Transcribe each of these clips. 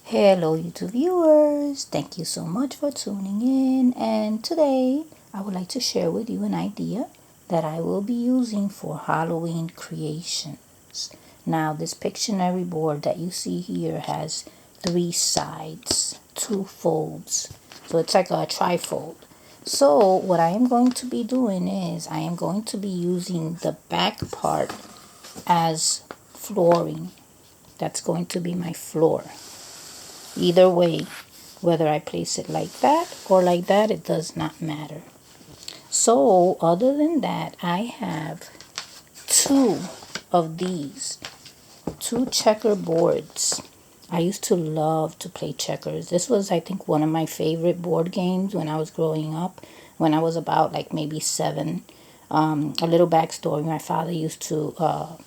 Hello YouTube viewers, thank you so much for tuning in, and today I would like to share with you an idea that I will be using for Halloween creations. Now this Pictionary board that you see here has 3 sides, 2 folds, so it's like a trifold. So what I am going to be doing is I am going to be using the back part as flooring. That's going to be my floor. Either way, whether I place it like that or like that, it does not matter. So other than that, I have 2 of these, 2 checker boards. I used to love to play checkers. This was, I think, one of my favorite board games when I was growing up, when I was about like maybe 7. A little backstory, my father used to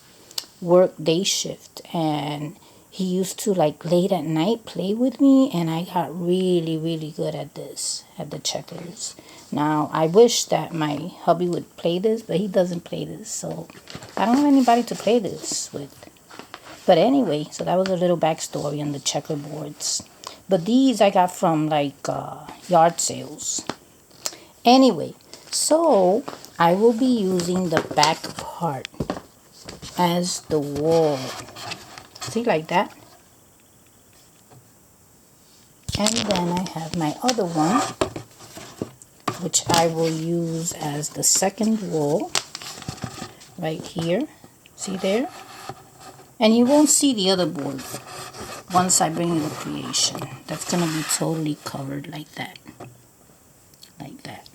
work day shift, and he used to like late at night play with me, and I got really good at this, at the checkers. Now I wish that my hubby would play this, but he doesn't play this, so I don't have anybody to play this with. But anyway, so that was a little backstory on the checkerboards. But these I got from like yard sales. Anyway, so I will be using the back part as the wall. See, like that. And then I have my other one, which I will use as the second wall right here. See there? And you won't see the other board once I bring you the creation. That's going to be totally covered like that. Like that.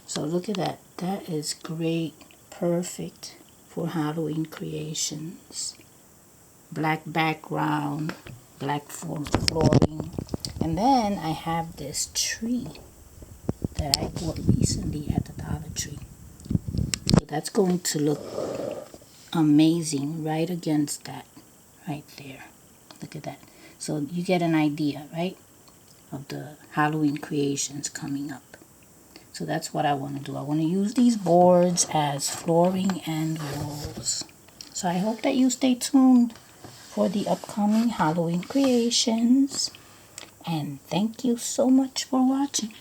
So look at that. That is great. Perfect for Halloween creations. Black background, black flooring. And then I have this tree that I bought recently at the Dollar Tree. So that's going to look amazing right against that right there. Look at that. So you get an idea, right, of the Halloween creations coming up. So that's what I want to do. I want to use these boards as flooring and walls. So I hope that you stay tuned for the upcoming Halloween creations. And thank you so much for watching.